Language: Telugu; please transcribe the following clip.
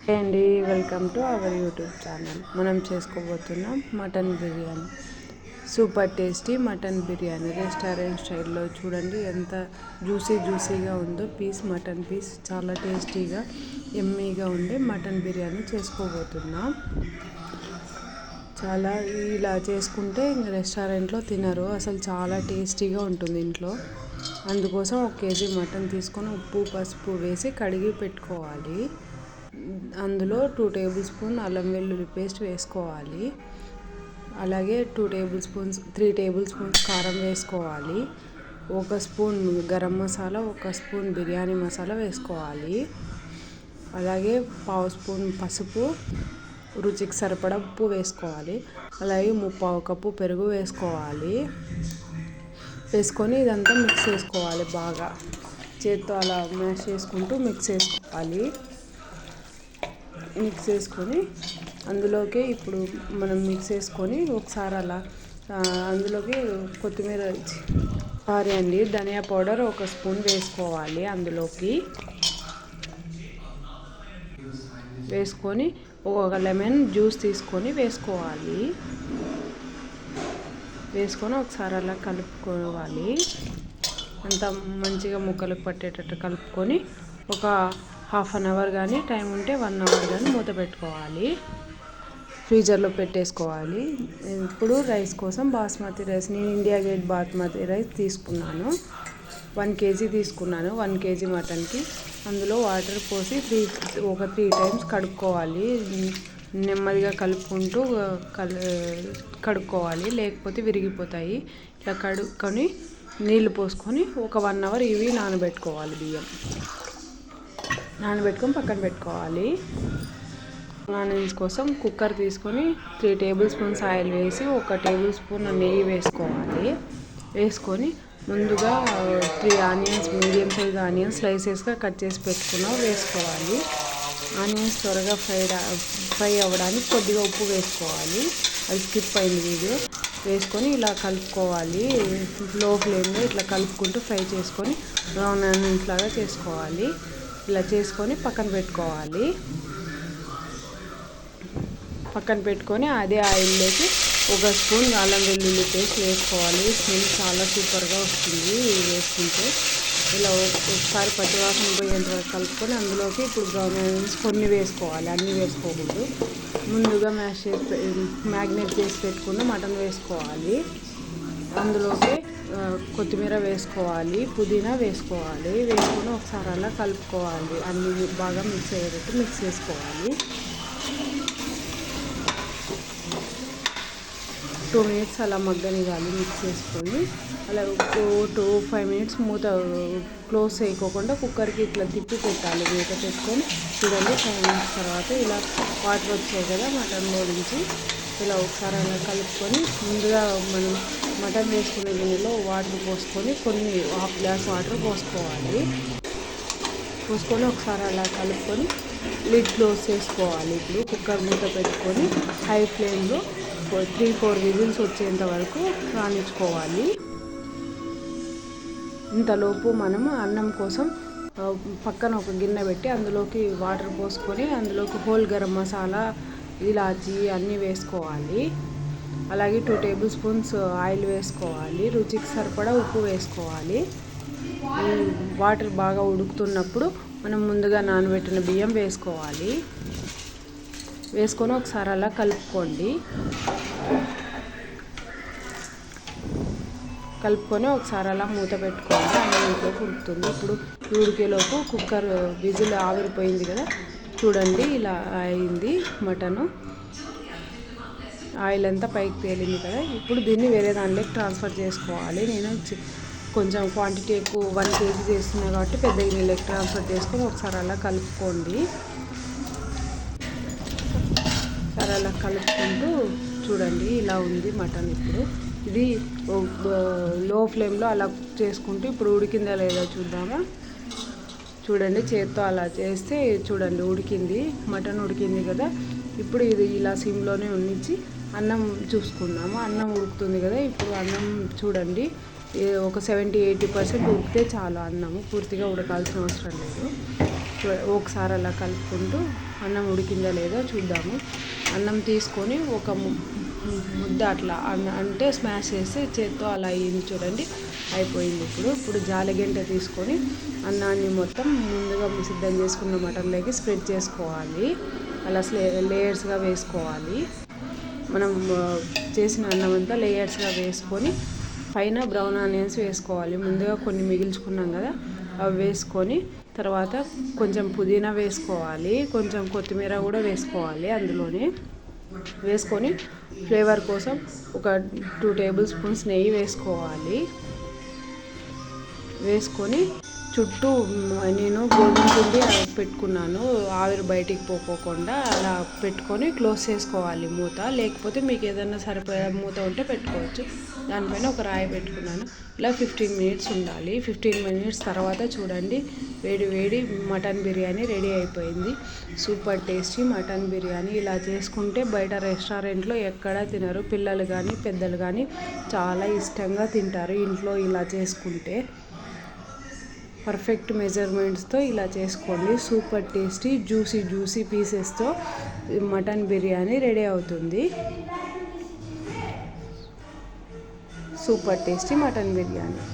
అండి, welcome to our YouTube channel. మనం చేసుకోబోతున్నాం mutton biryani. Super tasty mutton biryani restaurant స్టైల్లో. చూడండి ఎంత జ్యూసీగా ఉందో. మటన్ పీస్ చాలా టేస్టీగా ఎమ్మీగా ఉండే మటన్ బిర్యానీ చేసుకోబోతున్నాం. ఇలా చేసుకుంటే రెస్టారెంట్లో తినరు, అసలు చాలా టేస్టీగా ఉంటుంది ఇంట్లో. అందుకోసం 1 కేజీ మటన్ తీసుకొని ఉప్పు పసుపు వేసి కడిగి పెట్టుకోవాలి. అందులో 2 టేబుల్ స్పూన్ అల్లం వెల్లుల్లి పేస్ట్ వేసుకోవాలి. అలాగే 3 టేబుల్ స్పూన్స్ కారం వేసుకోవాలి. 1 స్పూన్ గరం మసాలా, 1 స్పూన్ బిర్యానీ మసాలా వేసుకోవాలి. అలాగే 1/2 స్పూన్ పసుపు, రుచికి సరిపడా ఉప్పు వేసుకోవాలి. అలాగే 3/4 కప్పు పెరుగు వేసుకోవాలి. వేసుకొని ఇదంతా మిక్స్ చేసుకోవాలి. బాగా చేత్తో అలా మ్యాష్ చేసుకుంటూ మిక్స్ చేసుకోవాలి. మిక్స్ చేసుకొని అందులోకి ఇప్పుడు మనం మిక్స్ చేసుకొని ఒకసారి అలా అందులోకి కొత్తిమీర ధనియా పౌడర్ 1 స్పూన్ వేసుకోవాలి. అందులోకి వేసుకొని ఒక లెమన్ జ్యూస్ తీసుకొని వేసుకోవాలి. వేసుకొని ఒకసారి అలా కలుపుకోవాలి. అంతా మంచిగా ముక్కలకు పట్టేటట్టు కలుపుకొని ఒక ½ అన్ అవర్ కానీ టైం ఉంటే 1 అవర్ కానీ మూత పెట్టుకోవాలి. ఫ్రీజర్లో పెట్టేసుకోవాలి. ఇప్పుడు రైస్ కోసం బాస్మతి రైస్, నేను ఇండియా గేట్ బాస్మతి రైస్ తీసుకున్నాను. 1 కేజీ తీసుకున్నాను. 1 కేజీ మటన్కి అందులో వాటర్ పోసి 3 టైమ్స్ కడుక్కోవాలి. నెమ్మదిగా కలుపుకుంటూ కడుక్కోవాలి, లేకపోతే విరిగిపోతాయి. ఇట్లా కడుక్కొని నీళ్లు పోసుకొని ఒక 1 అవర్ ఇవి నానబెట్టుకోవాలి. బియ్యం నానబెట్టుకొని పక్కన పెట్టుకోవాలి. ఆనియన్స్ కోసం కుక్కర్ తీసుకొని 3 టేబుల్ స్పూన్స్ ఆయిల్ వేసి 1 టేబుల్ స్పూన్ నెయ్యి వేసుకోవాలి. వేసుకొని ముందుగా 3 ఆనియన్స్, మీడియం సైజ్ ఆనియన్స్ స్లైసెస్గా కట్ చేసి వేసుకోవాలి. ఆనియన్స్ త్వరగా ఫ్రై అవ్వడానికి కొద్దిగా ఉప్పు వేసుకోవాలి. అది స్కిప్ అయింది వీడియో. వేసుకొని ఇలా కలుపుకోవాలి. లో ఫ్లేమ్లో ఇట్లా కలుపుకుంటూ ఫ్రై చేసుకొని బ్రౌన్ ఆనియన్స్ లాగా చేసుకోవాలి. ఇలా చేసుకొని పక్కన పెట్టుకోవాలి. పక్కన పెట్టుకొని అదే ఆయిల్లోకి 1 స్పూన్ అల్లం వెల్లుల్లి పేస్ట్ వేసుకోవాలి. స్మెల్ చాలా సూపర్గా వస్తుంది వేసుకుంటే. ఇలా ఒకసారి పచ్చివాసన పోయేంత వరకు కలుపుకొని అందులోకి ఇప్పుడు బ్రౌన్ ఆనియన్స్ కొన్ని వేసుకోవాలి, అన్నీ వేసుకోకూడదు. ముందుగా మ్యాగ్నేట్ చేసి పెట్టుకున్న మటన్ వేసుకోవాలి. అందులోకి కొత్తిమీర వేసుకోవాలి, పుదీనా వేసుకోవాలి. వేసుకొని ఒకసారి అలా కలుపుకోవాలి. అన్నీ బాగా మిక్స్ అయ్యేటట్టు మిక్స్ చేసుకోవాలి. 2 మినిట్స్ అలా మగ్గనివ్వాలి. మిక్స్ చేసుకొని అలా 5 మినిట్స్ మూత క్లోజ్ చేయకోకుండా కుక్కర్కి ఇట్లా తిప్పి పెట్టాలి. మూత పెట్టుకొని చూడండి 5 మినిట్స్ తర్వాత ఇలా వాటర్ వచ్చాయి కదా మటన్లో నుంచి. ఇలా ఒకసారి అలా కలుపుకొని ముందుగా మనం మటన్ వేసుకునే గిన్నెలో వాటర్ పోసుకొని కొన్ని 1/2 గ్లాస్ వాటర్ పోసుకోవాలి. పోసుకొని ఒకసారి అలా కలుపుకొని లిడ్ క్లోజ్ చేసుకోవాలి. ఇప్పుడు కుక్కర్ మూత పెట్టుకొని హై ఫ్లేమ్లో 3-4 విజిల్స్ వచ్చేంత వరకు రాణించుకోవాలి. ఇంతలోపు మనము అన్నం కోసం పక్కన ఒక గిన్నె పెట్టి అందులోకి వాటర్ పోసుకొని అందులోకి హోల్ గరం మసాలా, ఇలాచీ అన్నీ వేసుకోవాలి. అలాగే 2 టేబుల్ స్పూన్స్ ఆయిల్ వేసుకోవాలి. రుచికి సరిపడా ఉప్పు వేసుకోవాలి. వాటర్ బాగా ఉడుకుతున్నప్పుడు మనం ముందుగా నానబెట్టిన బియ్యం వేసుకోవాలి. వేసుకొని ఒకసారి అలా కలుపుకోండి. కలుపుకొని ఒకసారి అలా మూత పెట్టుకోండి. అన్నంలోకి ఉడుకుతుంది. ఇప్పుడు ఉడికేలోపు కుక్కర్ విజిల్ ఆవిరిపోయింది కదా, చూడండి ఇలా అయింది మటను. ఆయిల్ అంతా పైకి తేలింది కదా. ఇప్పుడు దీన్ని వేరే దానిలోకి ట్రాన్స్ఫర్ చేసుకోవాలి. నేను కొంచెం క్వాంటిటీ ఎక్కువ 1 కేజీ చేస్తున్నా కాబట్టి పెద్ద గిన్నెలోకి ట్రాన్స్ఫర్ చేసుకొని ఒకసారి అలా కలుపుకోండి. ఒకసారి అలా కలుపుకుంటూ చూడండి ఇలా ఉంది మటన్. ఇప్పుడు ఇది లో ఫ్లేమ్లో అలా కుక్ చేసుకుంటూ ఇప్పుడు ఉడికిందా లేదా చూద్దామా. చూడండి చేత్తో అలా చేస్తే చూడండి ఉడికింది, మటన్ ఉడికింది కదా. ఇప్పుడు ఇది ఇలా సిమ్లోనే ఉంచి అన్నం చూసుకుందాము. అన్నం ఉడుకుతుంది కదా. ఇప్పుడు అన్నం చూడండి ఒక 70-80% ఉడికితే చాలు. అన్నము పూర్తిగా ఉడకాల్సిన అవసరం లేదు. ఒకసారి అలా కలుపుకుంటూ అన్నం ఉడికిందా లేదో చూద్దాము. అన్నం తీసుకొని ఒక ముద్ద అట్లా అంటే స్మాష్ చేసి చేత్తో అలా అయ్యింది చూడండి, అయిపోయింది. ఇప్పుడు జాలిగంట తీసుకొని అన్నాన్ని మొత్తం ముందుగా సిద్ధం చేసుకున్న మటన్లోకి స్ప్రెడ్ చేసుకోవాలి. అలా లేయర్స్గా వేసుకోవాలి. మనం చేసిన అన్నం అంతా లేయర్స్గా వేసుకొని పైన బ్రౌన్ ఆనియన్స్ వేసుకోవాలి. ముందుగా కొన్ని మిగిల్చుకున్నాం కదా, అవి వేసుకొని తర్వాత కొంచెం పుదీనా వేసుకోవాలి, కొంచెం కొత్తిమీర కూడా వేసుకోవాలి. అందులోనే వేసుకొని ఫ్లేవర్ కోసం ఒక 2 టేబుల్ స్పూన్స్ నెయ్యి వేసుకోవాలి. వేసుకొని చుట్టూ నేను గోధుమ పిండి పెట్టుకున్నాను, ఆవిరి బయటికి పోకోకుండా అలా పెట్టుకొని క్లోజ్ చేసుకోవాలి మూత. లేకపోతే మీకు ఏదైనా సరిపోయే మూత ఉంటే పెట్టుకోవచ్చు. దానిపైన ఒక రాయి పెట్టుకున్నాను. ఇలా 15 మినిట్స్ ఉండాలి. 15 మినిట్స్ తర్వాత చూడండి, వేడి వేడి మటన్ బిర్యానీ రెడీ అయిపోయింది. Super tasty mutton biryani. ఇలా చేసుకుంటే బయట రెస్టారెంట్లో ఎక్కడా తినరు. పిల్లలు కానీ పెద్దలు కానీ చాలా ఇష్టంగా తింటారు ఇంట్లో ఇలా చేసుకుంటే. పర్ఫెక్ట్ మెజర్మెంట్స్తో ఇలా చేసుకోండి. సూపర్ టేస్టీ జ్యూసీ పీసెస్తో మటన్ బిర్యానీ రెడీ అవుతుంది. Super tasty mutton biryani.